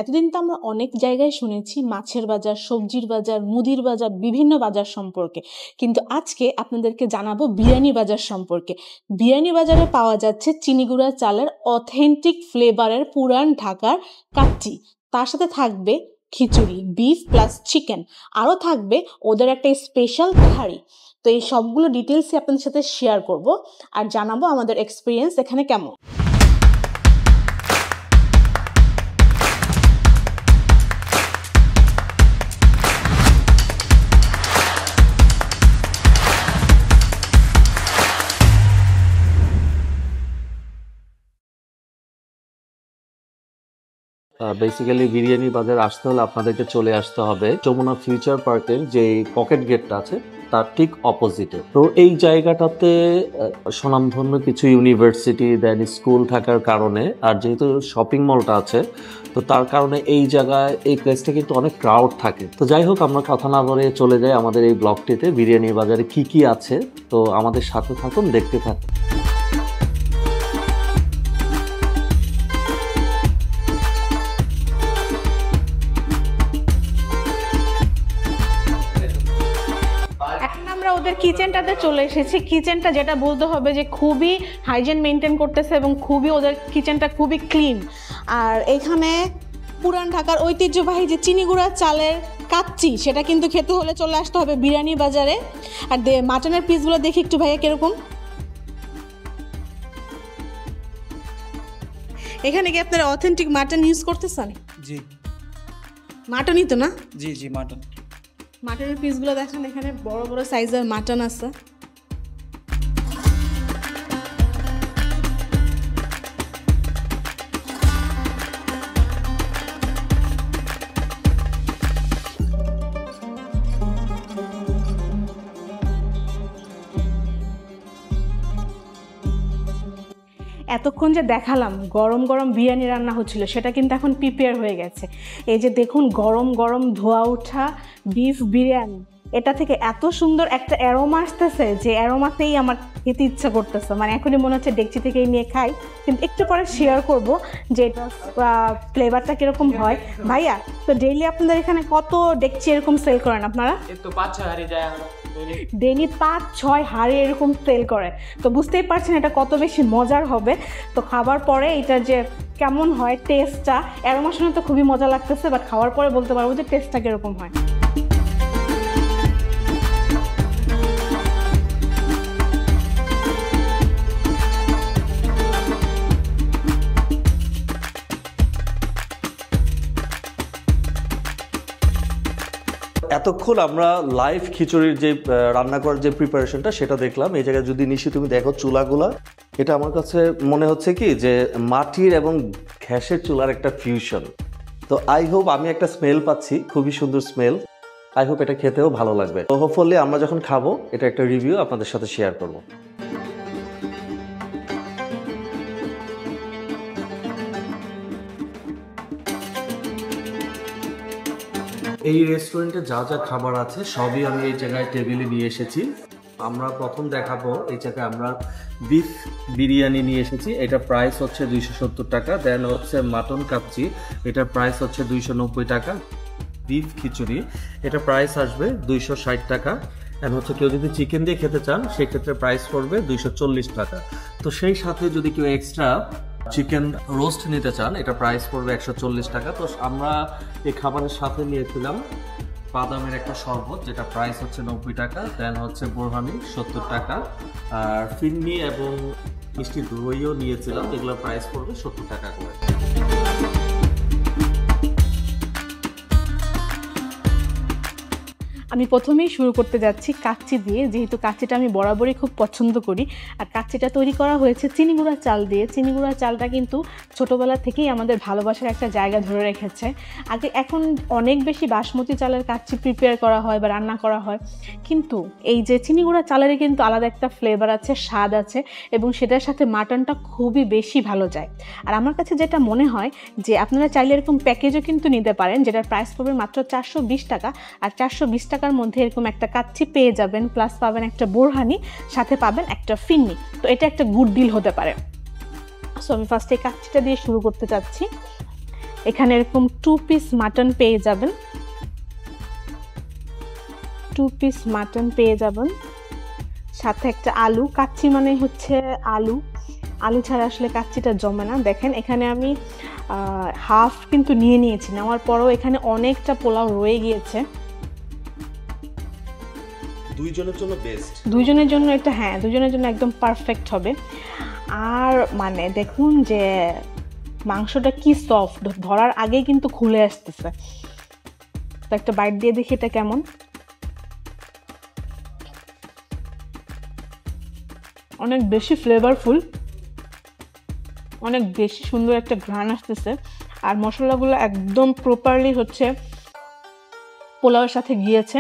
এতদিন তো আমরা অনেক জায়গায় শুনেছি মাছের বাজার, সবজির বাজার, মুদির বাজার, বিভিন্ন বাজার সম্পর্কে, কিন্তু আজকে আপনাদেরকে জানাবো বিরিয়ানি বাজার সম্পর্কে। বিরিয়ানি বাজারে পাওয়া যাচ্ছে চিনিগুড়া চালের অথেন্টিক ফ্লেভারের পুরান ঢাকার কাচ্চি, তার সাথে থাকবে খিচুড়ি, বিফ প্লাস চিকেন, আরও থাকবে ওদের একটা স্পেশাল থালি। তো এই সবগুলো ডিটেলসই আপনাদের সাথে শেয়ার করব আর জানাবো আমাদের এক্সপিরিয়েন্স এখানে কেমন। বেসিক্যালি বিরিয়ানি বাজার আসতে হলে আপনাদেরকে চলে আসতে হবে যমুনা ফিউচার পার্কের যে পকেট গেটটা আছে তার ঠিক অপোজিটে। তো এই জায়গাটাতে স্বনামধন্য কিছু ইউনিভার্সিটি দেন স্কুল থাকার কারণে আর যেহেতু শপিং মলটা আছে তো তার কারণে এই জায়গায় এই প্লেসটা কিন্তু অনেক ক্রাউড থাকে। তো যাই হোক, আমরা কথা না বলে চলে যাই আমাদের এই ব্লগটিতে বিরিয়ানি বাজারে কি কি আছে। তো আমাদের সাথে থাকুন, দেখতে থাকুন। ওদের কিচেনটাতে চলে এসেছি। কিচেনটা যেটা বলতে হবে যে খুবই হাইজিন মেনটেন করতেছে এবং খুবই ওদের কিচেনটা খুবই ক্লিন। আর এখানে পুরান ঢাকার ঐতিহ্যবাহী যে চিনিগুড়া চালের কাচ্চি, সেটা কিন্তু খেতে হলে চলে আসতে হবে বিরিয়ানি বাজারে। আর মাটনের পিসগুলো দেখি একটু ভাইয়া কিরকম। এখানে কি আপনারা অথেন্টিক মাটন ইউজ করতেছেন? জি, মাটনই তো না? জি জি মাটন। মাটনের পিসগুলো দেখেন, এখানে বড় বড় সাইজের মাটন আছে। এতক্ষণ যে দেখালাম গরম গরম বিরিয়ানি রান্না হচ্ছিল, সেটা কিন্তু এখন প্রিপেয়ার হয়ে গেছে। এই যে দেখুন, গরম গরম ধোয়া ওঠা বিফ বিরিয়ানি, এটা থেকে এত সুন্দর একটা অ্যারোমা আসতেছে যে অ্যারোমাতেই আমার খেতে ইচ্ছা করতেছে। মানে এখনই মনে হচ্ছে ডেকচি থেকেই নিয়ে খাই, কিন্তু একটু পরে শেয়ার করব যে এটা ফ্লেভারটা কীরকম হয়। ভাইয়া, তো ডেইলি আপনাদের এখানে কত ডেকচি এরকম সেল করেন আপনারা? ডেইলি 5-6 হাঁড়ি এরকম সেল করে। তো বুঝতেই পারছেন এটা কত বেশি মজার হবে। তো খাবার পরে এটা যে কেমন হয় টেস্টটা, অ্যারোমা শুনে তো খুবই মজা লাগতেছে, বাট খাওয়ার পরে বলতে পারবো যে টেস্টটা কীরকম হয়। এতক্ষণ আমরা লাইভ খিচুড়ির যে রান্না করার যে প্রিপারেশনটা সেটা দেখলাম। এই জায়গায় যদি নিশি তুমি দেখো চুলাগুলা, এটা আমার কাছে মনে হচ্ছে কি যে মাটির এবং গ্যাসের চুলার একটা ফিউশন। তো আই হোপ, আমি একটা স্মেল পাচ্ছি, খুবই সুন্দর স্মেল। আই হোপ এটা খেতেও ভালো লাগবে। তো হোপফুলি আমরা যখন খাবো এটা একটা রিভিউ আপনাদের সাথে শেয়ার করবো। এই রেস্টুরেন্টে যা যা খাবার আছে সবই আমি এই জায়গায় টেবিলে নিয়ে এসেছি। আমরা প্রথম দেখাবো এই জায়গায় আমরা বিফ বিরিয়ানি নিয়ে এসেছি। এটা প্রাইস হচ্ছে 270 টাকা। দেন হচ্ছে মাটন কাচ্চি, এটার প্রাইস হচ্ছে 290 টাকা। বিফ খিচুড়ি, এটা প্রাইস আসবে 260 টাকা। এন্ড হচ্ছে কেউ যদি চিকেন দিয়ে খেতে চান সেক্ষেত্রে প্রাইস পড়বে 240 টাকা। তো সেই সাথে যদি কেউ এক্সট্রা চিকেন রোস্ট নিতে চান এটা প্রাইস পড়বে 140 টাকা। তো আমরা এই খাবারের সাথে নিয়েছিলাম বাদামের একটা শরবত, যেটা প্রাইস হচ্ছে 90 টাকা। দেন হচ্ছে বোরহানি 70 টাকা। আর ফিরনি এবং মিষ্টি দইও নিয়েছিলাম, এগুলোর প্রাইস পড়বে 70 টাকা করে। আমি প্রথমেই শুরু করতে যাচ্ছি কাচ্চি দিয়ে, যেহেতু কাচ্চিটা আমি বরাবরই খুব পছন্দ করি। আর কাচ্চিটা তৈরি করা হয়েছে চিনিগুড়া চাল দিয়ে। চিনিগুড়া চালটা কিন্তু ছোটোবেলা থেকেই আমাদের ভালোবাসার একটা জায়গা ধরে রেখেছে। এখন অনেক বেশি বাসমতি চালের কাচ্চি প্রিপেয়ার করা হয় বা রান্না করা হয়, কিন্তু এই যে চিনিগুড়া চালেরই কিন্তু আলাদা একটা ফ্লেভার আছে, স্বাদ আছে, এবং সেটার সাথে মাটনটা খুবই বেশি ভালো যায়। আর আমার কাছে যেটা মনে হয় যে আপনারা চাইলে এরকম প্যাকেজও কিন্তু নিতে পারেন, যেটার প্রাইস পড়বে মাত্র 420 টাকা। আর 420 টাকার মধ্যে এরকম একটা কাচ্চি পেয়ে যাবেন, প্লাস পাবেন একটা বোরহানি, সাথে পাবেন একটা ফিন্নি। তো এটা একটা গুড ডিল হতে পারে। সো আমি ফার্স্টে কাচ্চিটা দিয়ে শুরু করতে চাচ্ছি। এখানে এরকম 2 পিস মাটন পেয়ে যাবেন, 2 পিস মাটন পেয়ে যাবেন, সাথে একটা আলু। কাচ্চি মানে হচ্ছে আলু, আলু ছাড়া আসলে কাচ্চিটা জমে না। দেখেন এখানে আমি হাফ কিন্তু নিয়ে নিয়েছি, নেওয়ার পরও এখানে অনেকটা পোলাও রয়ে গিয়েছে। দুইজনের জন্য বেস্ট, দুইজনের জন্য এটা, হ্যাঁ দুজনের জন্য একদম পারফেক্ট হবে। আর মানে দেখুন যে মাংসটা কি সফট, ধরার আগেই কিন্তু খুলে আসতেছে। তো একটা বাইট দিয়ে দেখি এটা কেমন। অনেক বেশি ফ্লেভারফুল, অনেক বেশি সুন্দর একটা ঘ্রাণ আসতেছে। আর মশলাগুলো একদম প্রপারলি হচ্ছে পোলাওয়ের সাথে গিয়েছে।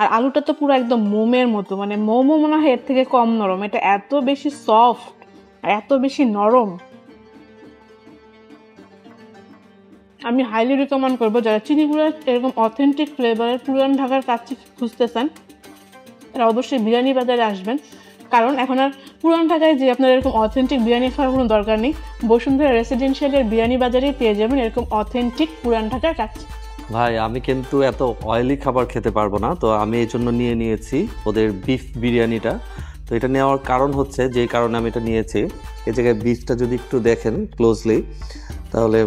আর আলুটা তো পুরো একদম মোমের মতো, মানে মোমো মনে হয় এর থেকে কম নরম। এটা এত বেশি সফট আর এত বেশি নরম। আমি হাইলি রিকমেন্ড করবো যারা চিনিগুড়ার এরকম অথেন্টিক ফ্লেভারের পুরান ঢাকার কাচ্চি খুঁজতেছেন, তারা অবশ্যই বিরিয়ানি বাজারে আসবেন। কারণ এখন আর পুরান ঢাকায় যে আপনার এরকম অথেন্টিক বিরিয়ানি খাওয়ার কোনো দরকার নেই, বসুন্ধরা রেসিডেন্সিয়ালের বিরিয়ানি বাজারেই পেয়ে যাবেন এরকম অথেন্টিক পুরান ঢাকার কাচ্চি। ভাই আমি কিন্তু এত অয়েলি খাবার খেতে পারবো না, তো আমি এই জন্য নিয়েছি ওদের বিফ বিরিয়ানিটা। তো এটা নেওয়ার কারণ হচ্ছে, যে কারণে আমি এটা নিয়েছি, এই জায়গায় বিফটা যদি একটু দেখেন ক্লোজলি, তাহলে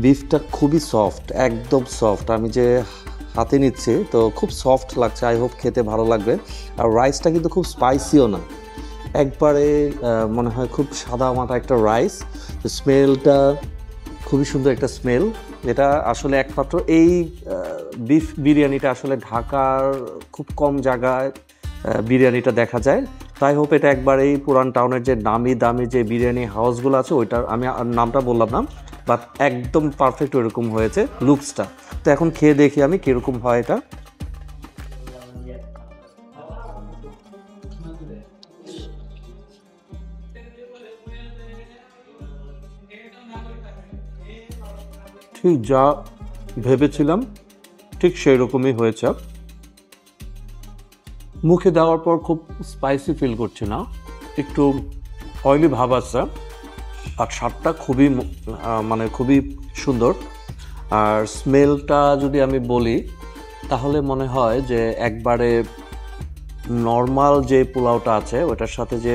বিফটা খুবই সফট, একদম সফট। আমি যে হাতে নিচ্ছি তো খুব সফট লাগছে, আই হোপ খেতে ভালো লাগবে। আর রাইসটা কিন্তু খুব স্পাইসিও না, একবারে মনে হয় খুব সাদা মাটা একটা রাইস। তো স্মেলটা খুবই সুন্দর একটা স্মেল। এটা আসলে একমাত্র এই বিফ বিরিয়ানিটা আসলে ঢাকার খুব কম জায়গায় বিরিয়ানিটা দেখা যায়। তাই হোপ এটা একবারেই পুরান টাউনের যে নামি দামি যে বিরিয়ানি হাউসগুলো আছে, ওইটার আমি নামটা বললাম না, বাট একদম পারফেক্ট ওইরকম হয়েছে লুকসটা। তো এখন খেয়ে দেখি আমি কীরকম হয় এটা। ঠিক যা ভেবেছিলাম ঠিক সেই রকমই হয়েছে। মুখে দেওয়ার পর খুব স্পাইসি ফিল করছি না, একটু অয়েলি ভাব আছে। আর স্বাদটা খুবই মানে খুবই সুন্দর। আর স্মেলটা যদি আমি বলি তাহলে মনে হয় যে একবারে নর্মাল যে পোলাওটা আছে ওটার সাথে যে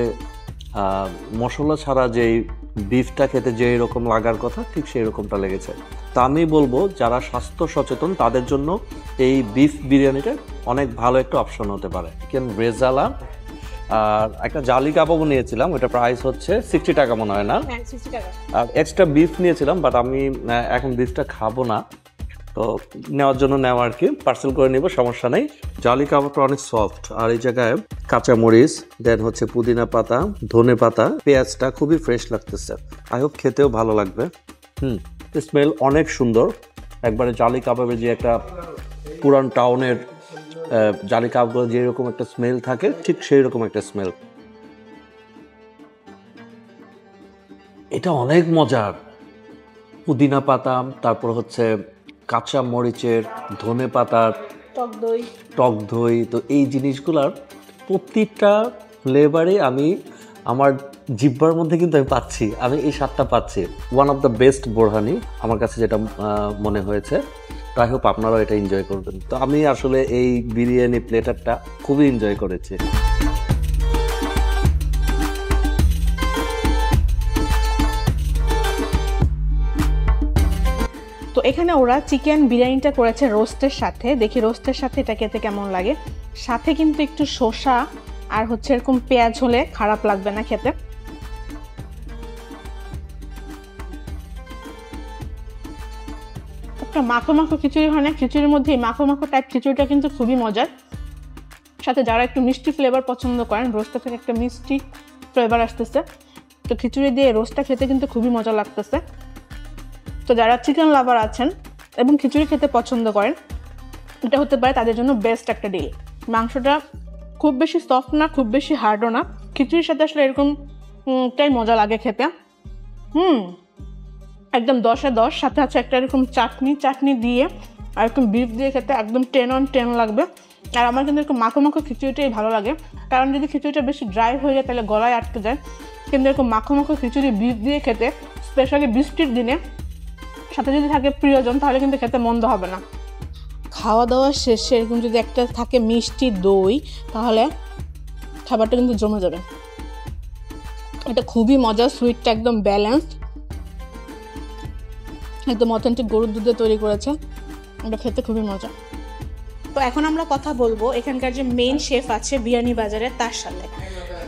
মশলা ছাড়া যেই বিফটা খেতে যে এরকম লাগার কথা, ঠিক সেই রকমটা লেগেছে। তা আমি বলবো যারা স্বাস্থ্য সচেতন তাদের জন্য এই বিফ বিরিয়ানিটা অনেক ভালো একটা অপশন হতে পারে। চিকেন রেজালা আর একটা জালি কাবাবও নিয়েছিলাম, ওটা প্রাইস হচ্ছে 60 টাকা মনে হয় না? আর এক্সট্রা বিফ নিয়েছিলাম, বাট আমি এখন বিফটা খাবো না, তো নেওয়ার জন্য নেওয়া আর কি, পার্সেল করে নেব, সমস্যা নেই। জালি কাবাবটা অনেক সফট। আর এই জায়গায় কাঁচামরিচ, দেন হচ্ছে পুদিনা পাতা, ধনে পাতা, পেঁয়াজটা খুবই ফ্রেশ লাগতেছে। আই হোপ খেতেও ভালো লাগবে। স্মেল অনেক সুন্দর। একবারে জালি কাবাবের যে একটা পুরান টাউনের জালি কাবাব যেরকম একটা স্মেল থাকে, ঠিক সেই রকম একটা স্মেল। এটা অনেক মজার। পুদিনা পাতা, তারপর হচ্ছে কাঁচা মরিচের, ধনে পাতার, টক দই, তো এই জিনিসগুলার প্রতিটা ফ্লেভারে আমি আমার জিহ্বার মধ্যে কিন্তু আমি পাচ্ছি, আমি এই স্বাদটা পাচ্ছি। One of the best borhani আমার কাছে যেটা মনে হয়েছে। তো আই হোপ আপনারাও এটা এনজয় করবেন। তো আমি আসলে এই বিরিয়ানি প্লেটারটা খুবই এনজয় করেছি। তো এখানে ওরা চিকেন বিরিয়ানিটা করেছে রোস্টের সাথে, দেখি রোস্টের সাথে এটা খেতে কেমন লাগে। সাথে কিন্তু একটু শসা আর হচ্ছে এরকম পেঁয়াজ হলে খারাপ লাগবে না খেতে। একটা মাখো মাখো খিচুড়ি হয় না, খিচুড়ির মধ্যে মাখো মাখো টাইপ খিচুড়িটা কিন্তু খুবই মজার। সাথে যারা একটু মিষ্টি ফ্লেভার পছন্দ করেন, রোস্টটা থেকে একটা মিষ্টি ফ্লেভার আসতেছে, তো খিচুড়ি দিয়ে রোস্টটা খেতে কিন্তু খুবই মজা লাগতেছে। তো যারা চিকেন লাভার আছেন এবং খিচুড়ি খেতে পছন্দ করেন, এটা হতে পারে তাদের জন্য বেস্ট একটা ডিল। মাংসটা খুব বেশি সফট না, খুব বেশি হার্ডও না, খিচুড়ির সাথে আসলে এরকমটাই মজা লাগে খেতে। একদম 10-এ 10। সাথে আছে একটা এরকম চাটনি দিয়ে আর এরকম বিফ দিয়ে খেতে একদম 10 on 10 লাগবে। আর আমার কিন্তু এরকম মাখো মাখো খিচুড়িটাই ভালো লাগে, কারণ যদি খিচুড়িটা বেশি ড্রাই হয়ে যায় তাহলে গলায় আটকে যায়। কিন্তু এরকম মাখো মাখো খিচুড়ি বিফ দিয়ে খেতে, স্পেশালি বৃষ্টির দিনে সাথে যদি থাকে প্রিয়জন তাহলে কিন্তু খেতে মন্দ হবে না। খাওয়া দাওয়া শেষে এরকম যদি একটা থাকে মিষ্টি দই তাহলে খাবারটা কিন্তু জমে যাবে। এটা খুবই মজা, সুইটটা একদম ব্যালেন্সড, একদম অথেন্টিক গরুর দুধে তৈরি করেছে, এটা খেতে খুবই মজা। তো এখন আমরা কথা বলবো এখানকার যে মেইন শেফ আছে বিরিয়ানি বাজারে তার সাথে।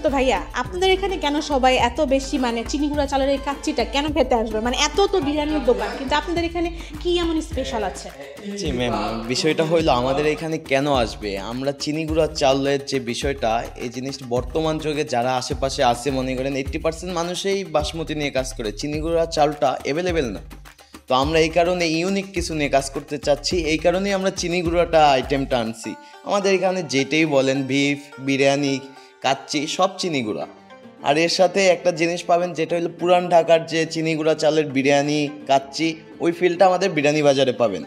তো ভাইয়া আপনাদের এখানে কেন সবাই এত বেশি মানে চিনিগুড়া চালের এই কাচ্চিটা কেন খেতে আসবে? মানে এত তো বিরিয়ানির দোকান, কিন্তু আপনাদের এখানে কি এমন স্পেশাল আছে? জি ম্যাম, বিষয়টা হইলো আমাদের এখানে কেন আসবে, আমরা চিনিগুড়া চালের যে বিষয়টা, এই জিনিসটা বর্তমান যুগে যারা আশেপাশে আছে মনে করেন 80% মানুষই বাসমতি নিয়ে কাজ করে, চিনিগুড়া চালটা অ্যাভেলেবেল না। তো আমরা এই কারণে ইউনিক কিছু নিয়ে কাজ করতে চাচ্ছি, এই কারণেই আমরা চিনিগুড়াটা আইটেমটা আনছি। আমাদের এখানে যেটাই বলেন বিফ, বিরিয়ানি, কাচ্চি সব চিনিগুড়া। আর এর সাথে একটা জিনিস পাবেন যেটা হলো পুরান ঢাকার যে চিনিগুড়া চালের বিরিয়ানি, কাচ্চি, ওই ফিলটা আমাদের বিরিয়ানি বাজারে পাবেন।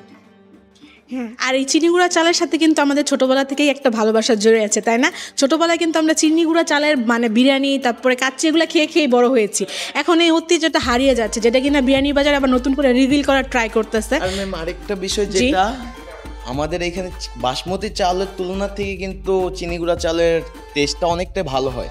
হ্যাঁ, আর এই চিনিগুড়া চালের সাথে কিন্তু আমাদের ছোটোবেলা থেকেই একটা ভালোবাসা জড়ে আছে, তাই না? ছোটোবেলায় কিন্তু আমরা চিনিগুড়া চালের মানে বিরিয়ানি তারপরে কাচ্চি এগুলো খেয়ে খেয়ে বড় হয়েছি। এখন এই ঐতিহ্যটা হারিয়ে যাচ্ছে, যেটা কিনা বিরিয়ানি বাজারে আবার নতুন করে রিভিল করার ট্রাই করতেছে। আর ম্যাম আরেকটা বিষয় যেটা আমাদের এখানে বাসমতি চালের তুলনা থেকে কিন্তু চিনিগুড়া চালের টেস্টটা অনেকটাই ভালো হয়।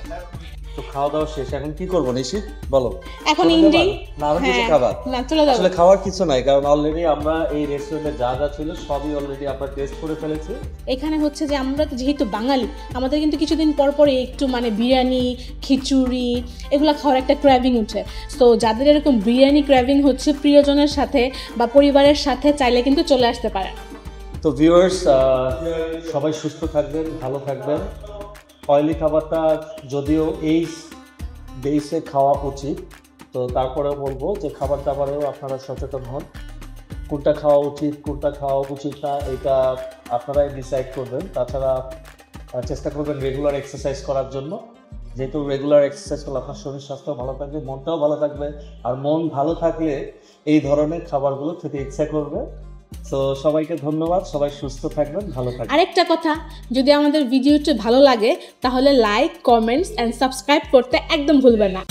তো খাওয়া দাওয়া শেষ, এখন কি করবো নিশি বলো? এখন ইন্ডি না আরো কিছু খাবার? না চলে যাবো। আসলে খাওয়ার কিছু নাই, কারণ অলরেডি আমরা এই রেস্টুরেন্টে যা যা ছিল সবই অলরেডি আমরা টেস্ট করে ফেলেছি। এখানে হচ্ছে যে আমরা তো যেহেতু বাঙালি, আমাদের কিন্তু কিছুদিন পর পরই একটু মানে বিরিয়ানি, খিচুড়ি এগুলো খাওয়ার একটা ক্র্যাভিং উঠে। তো যাদের এরকম বিরিয়ানি ক্র্যাভিং হচ্ছে প্রিয়জনের সাথে বা পরিবারের সাথে, চাইলে কিন্তু চলে আসতে পারে। তো ভিউয়ার্স, সবাই সুস্থ থাকবেন, ভালো থাকবেন। অয়েলি খাবারটা যদিও এই বেসে খাওয়া উচিত, তো তারপরেও বলবো যে খাবার দাবারেও আপনারা সচেতন হন। কোনটা খাওয়া উচিত কোনটা খাওয়া উচিত না এটা আপনারাই ডিসাইড করবেন। তাছাড়া চেষ্টা করবেন রেগুলার এক্সারসাইজ করার জন্য, যেহেতু রেগুলার এক্সারসাইজ করলে আপনার শরীর স্বাস্থ্য ভালো থাকবে, মনটাও ভালো থাকবে। আর মন ভালো থাকলে এই ধরনের খাবারগুলো খেতে ইচ্ছা করবে। তো সবাইকে ধন্যবাদ, সবাই সুস্থ থাকবেন, ভালো থাকবেন। আরেকটা কথা, যদি আমাদের ভিডিওটি ভালো লাগে তাহলে লাইক, কমেন্টস এন্ড সাবস্ক্রাইব করতে একদম ভুলবেন না।